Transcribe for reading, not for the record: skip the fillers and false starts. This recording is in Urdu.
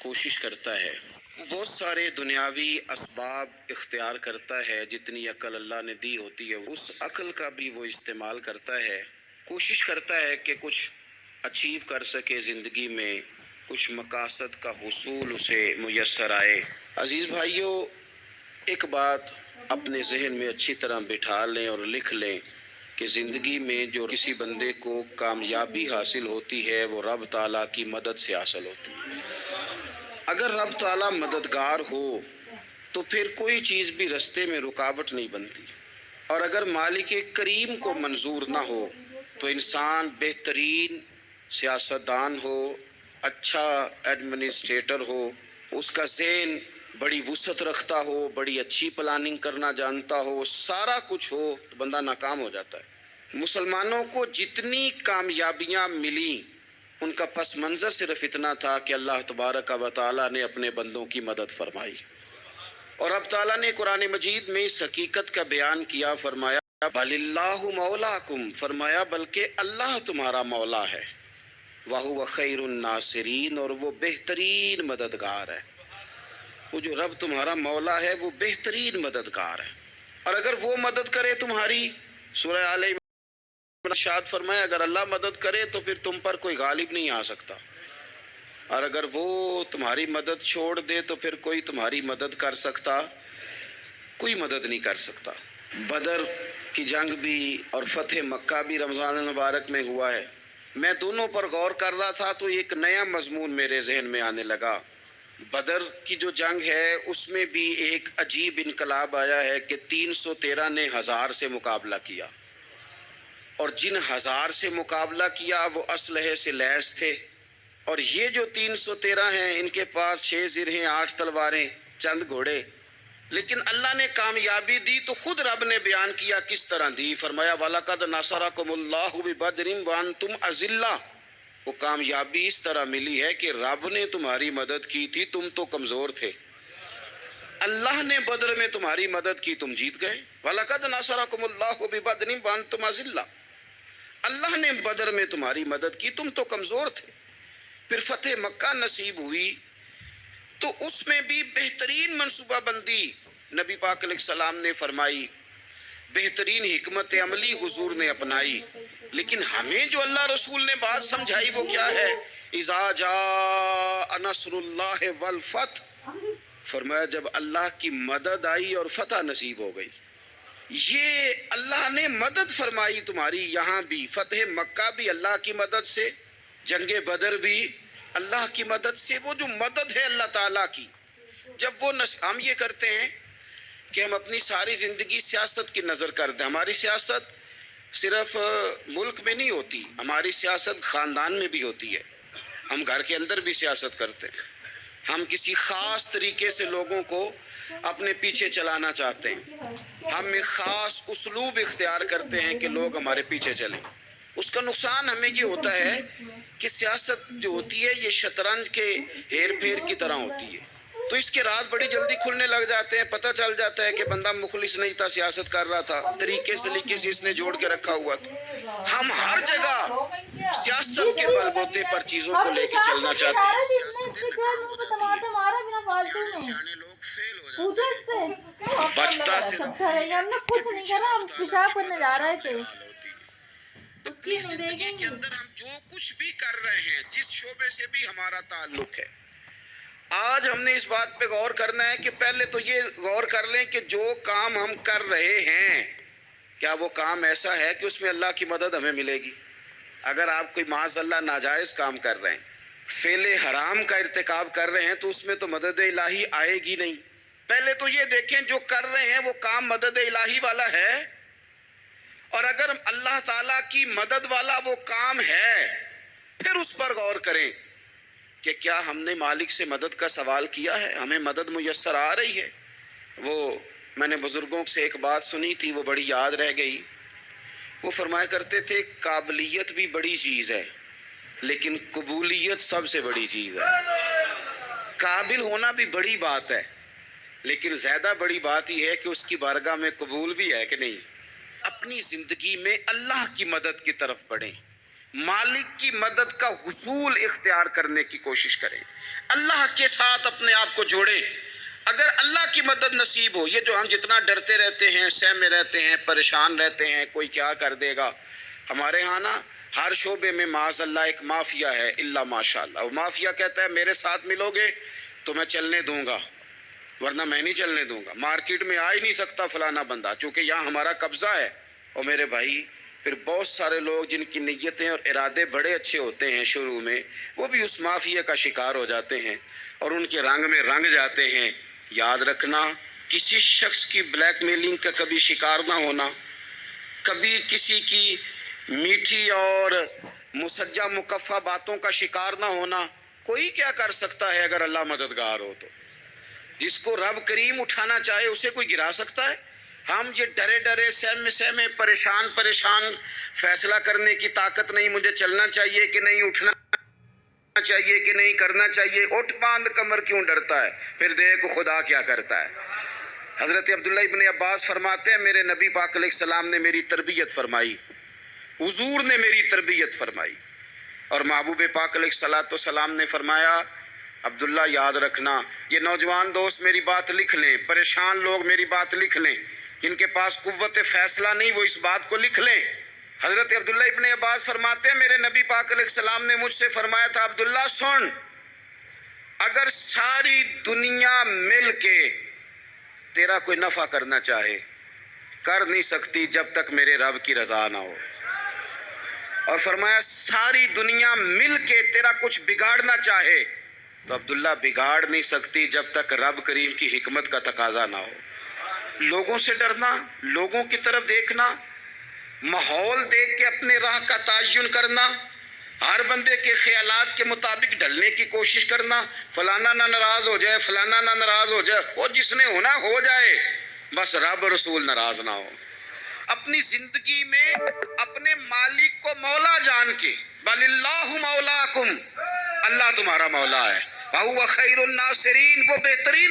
کوشش کرتا ہے، وہ بہت سارے دنیاوی اسباب اختیار کرتا ہے، جتنی عقل اللہ نے دی ہوتی ہے اس عقل کا بھی وہ استعمال کرتا ہے، کوشش کرتا ہے کہ کچھ اچیو کر سکے زندگی میں، کچھ مقاصد کا حصول اسے میسر آئے۔ عزیز بھائیوں، ایک بات اپنے ذہن میں اچھی طرح بٹھا لیں اور لکھ لیں کہ زندگی میں جو کسی بندے کو کامیابی حاصل ہوتی ہے وہ رب تعالیٰ کی مدد سے حاصل ہوتی ہے۔ اگر رب تعالیٰ مددگار ہو تو پھر کوئی چیز بھی رستے میں رکاوٹ نہیں بنتی، اور اگر مالک کریم کو منظور نہ ہو تو انسان بہترین سیاستدان ہو، اچھا ایڈمنسٹریٹر ہو، اس کا ذہن بڑی وسعت رکھتا ہو، بڑی اچھی پلاننگ کرنا جانتا ہو، سارا کچھ ہو، تو بندہ ناکام ہو جاتا ہے۔ مسلمانوں کو جتنی کامیابیاں ملیں ان کا پس منظر صرف اتنا تھا کہ اللہ تبارک و تعالیٰ نے اپنے بندوں کی مدد فرمائی، اور اب تعالیٰ نے قرآن مجید میں اس حقیقت کا بیان کیا، فرمایا بَلِ اللَّهُ مَوْلَاكُمْ، فرمایا بلکہ اللہ تمہارا مولا ہے، وَهُوَ خَيْرُ النَّاصِرِينَ، اور وہ بہترین مددگار ہے۔ وہ جو رب تمہارا مولا ہے وہ بہترین مددگار ہے، اور اگر وہ مدد کرے تمہاری، سورہ آل عمران ارشاد فرمایا اگر اللہ مدد کرے تو پھر تم پر کوئی غالب نہیں آ سکتا، اور اگر وہ تمہاری مدد چھوڑ دے تو پھر کوئی تمہاری مدد کر سکتا، کوئی مدد نہیں کر سکتا۔ بدر کی جنگ بھی اور فتح مکہ بھی رمضان المبارک میں ہوا ہے۔ میں دونوں پر غور کر رہا تھا تو ایک نیا مضمون میرے ذہن میں آنے لگا۔ بدر کی جو جنگ ہے اس میں بھی ایک عجیب انقلاب آیا ہے کہ 313 نے 1000 سے مقابلہ کیا، اور جن 1000 سے مقابلہ کیا وہ اسلحے سے لیس تھے، اور یہ جو 313 ہیں ان کے پاس 6 زرہیں، 8 تلواریں، چند گھوڑے، لیکن اللہ نے کامیابی دی تو خود رب نے بیان کیا کس طرح دی، فرمایا وَلَقَدْ نَصَرَكُمُ اللَّهُ بِبَدْرٍ وَأَنْتُمْ أَذِلَّةٌ، وہ کامیابی اس طرح ملی ہے کہ رب نے تمہاری مدد کی تھی، تم تو کمزور تھے، اللہ نے بدر میں تمہاری مدد کی، تم جیت گئے۔ وَلَقَدْ نَصَرَكُمُ اللَّهُ بِبَدْرٍ وَأَنْتُمْ أَذِلَّةٌ، اللہ نے بدر میں تمہاری مدد کی، تم تو کمزور تھے۔ پھر فتح مکہ نصیب ہوئی تو اس میں بھی بہترین منصوبہ بندی نبی پاک علیہ السلام نے فرمائی، بہترین حکمت عملی حضور نے اپنائی، لیکن ہمیں جو اللہ رسول نے بات سمجھائی وہ کیا ہے؟ اذا جاء نصر اللہ والفتح، فرمایا جب اللہ کی مدد آئی اور فتح نصیب ہو گئی۔ یہ اللہ نے مدد فرمائی تمہاری، یہاں بھی فتح مکہ بھی اللہ کی مدد سے، جنگ بدر بھی اللہ کی مدد سے، وہ جو مدد ہے اللہ تعالیٰ کی، جب وہ ہم یہ کرتے ہیں کہ ہم اپنی ساری زندگی سیاست کی نظر کر دیں، ہماری سیاست صرف ملک میں نہیں ہوتی، ہماری سیاست خاندان میں بھی ہوتی ہے، ہم گھر کے اندر بھی سیاست کرتے ہیں، ہم کسی خاص طریقے سے لوگوں کو اپنے پیچھے چلانا چاہتے ہیں، ہم ایک خاص اسلوب اختیار کرتے ہیں کہ لوگ ہمارے پیچھے چلیں۔ اس کا نقصان ہمیں یہ ہوتا ہے کہ سیاست جو ہوتی ہے یہ شطرنج کے ہیر پھیر کی طرح ہوتی ہے، تو اس کے راز بڑی جلدی کھلنے لگ جاتے ہیں، پتہ چل جاتا ہے کہ بندہ مخلص نہیں تھا، سیاست کر رہا تھا، طریقے سلیقے سے اس نے جوڑ کے رکھا ہوا تھا۔ ہم ہر جگہ سیاست کے بل بوتے پر چیزوں کو لے کے چلنا چاہتے ہیں، سیاست ناکام ہو جاتی ہے، سیانے سیانے لوگ فیل ہو جاتے ہیں، بچتا صرف اس کے پیچھے رب تعالیٰ کی مدد شامل حال ہوتی ہے۔ اپنی زندگی کے اندر ہم جو کچھ بھی کر رہے ہیں، جس شعبے سے بھی ہمارا تعلق ہے، آج ہم نے اس بات پہ غور کرنا ہے کہ پہلے تو یہ غور کر لیں کہ جو کام ہم کر رہے ہیں کیا وہ کام ایسا ہے کہ اس میں اللہ کی مدد ہمیں ملے گی؟ اگر آپ کوئی معاذ اللہ ناجائز کام کر رہے ہیں، فعل حرام کا ارتکاب کر رہے ہیں، تو اس میں تو مدد الہی آئے گی نہیں۔ پہلے تو یہ دیکھیں جو کر رہے ہیں وہ کام مدد الہی والا ہے، اور اگر اللہ تعالیٰ کی مدد والا وہ کام ہے پھر اس پر غور کریں کہ کیا ہم نے مالک سے مدد کا سوال کیا ہے، ہمیں مدد میسر آ رہی ہے۔ وہ میں نے بزرگوں سے ایک بات سنی تھی، وہ بڑی یاد رہ گئی، وہ فرمایا کرتے تھے قابلیت بھی بڑی چیز ہے لیکن قبولیت سب سے بڑی چیز ہے۔ قابل ہونا بھی بڑی بات ہے لیکن زیادہ بڑی بات یہ ہے کہ اس کی بارگاہ میں قبول بھی ہے کہ نہیں۔ اپنی زندگی میں اللہ کی مدد کی طرف بڑھیں، مالک کی مدد کا حصول اختیار کرنے کی کوشش کریں، اللہ کے ساتھ اپنے آپ کو جوڑیں۔ اگر اللہ کی مدد نصیب ہو، یہ جو ہم جتنا ڈرتے رہتے ہیں، سہمے رہتے ہیں، پریشان رہتے ہیں کوئی کیا کر دے گا، ہمارے ہاں نا ہر شعبے میں معاذ اللہ ایک مافیا ہے، الا ماشاء اللہ۔ وہ مافیا کہتا ہے میرے ساتھ ملو گے تو میں چلنے دوں گا، ورنہ میں نہیں چلنے دوں گا، مارکیٹ میں آ ہی نہیں سکتا فلانا بندہ، چونکہ یہاں ہمارا قبضہ ہے۔ اور میرے بھائی پھر بہت سارے لوگ جن کی نیتیں اور ارادے بڑے اچھے ہوتے ہیں شروع میں، وہ بھی اس مافیا کا شکار ہو جاتے ہیں اور ان کے رنگ میں رنگ جاتے ہیں۔ یاد رکھنا، کسی شخص کی بلیک میلنگ کا کبھی شکار نہ ہونا، کبھی کسی کی میٹھی اور مسجع مکفہ باتوں کا شکار نہ ہونا۔ کوئی کیا کر سکتا ہے اگر اللہ مددگار ہو تو؟ جس کو رب کریم اٹھانا چاہے اسے کوئی گرا سکتا ہے؟ ہم یہ ڈرے ڈرے سہمے پریشان فیصلہ کرنے کی طاقت نہیں، مجھے چلنا چاہیے کہ نہیں، اٹھنا چاہیے کہ نہیں، کرنا چاہیے، اٹھ باندھ کمر کیوں ڈرتا ہے؟ پھر دیکھ خدا کیا کرتا ہے۔ حضرت عبداللہ ابن عباس فرماتے ہیں میرے نبی پاک علیہ السلام نے میری تربیت فرمائی، حضور نے میری تربیت فرمائی، اور محبوب پاک علیہ السلام نے فرمایا عبداللہ یاد رکھنا، یہ نوجوان دوست میری بات لکھ لیں، پریشان لوگ میری بات لکھ لیں، جن کے پاس قوت فیصلہ نہیں وہ اس بات کو لکھ لیں۔ حضرت عبداللہ ابن عباس فرماتے ہیں میرے نبی پاک علیہ السلام نے مجھ سے فرمایا تھا عبداللہ سن، اگر ساری دنیا مل کے تیرا کوئی نفع کرنا چاہے، کر نہیں سکتی جب تک میرے رب کی رضا نہ ہو، اور فرمایا ساری دنیا مل کے تیرا کچھ بگاڑنا چاہے تو عبداللہ بگاڑ نہیں سکتی جب تک رب کریم کی حکمت کا تقاضا نہ ہو۔ لوگوں سے ڈرنا، لوگوں کی طرف دیکھنا، ماحول دیکھ کے اپنے راہ کا تعین کرنا، ہر بندے کے خیالات کے مطابق ڈھلنے کی کوشش کرنا، فلانا نہ ناراض ہو جائے، فلانا نہ ناراض ہو جائے، وہ جس نے ہونا ہو جائے، بس رب رسول ناراض نہ ہو۔ اپنی زندگی میں اپنے مالک کو مولا جان کے، بل اللہ مولاکم، اللہ تمہارا مولا ہے، وَهُوَ خَيْرُ النَّاصِرِينَ، وہ بہترین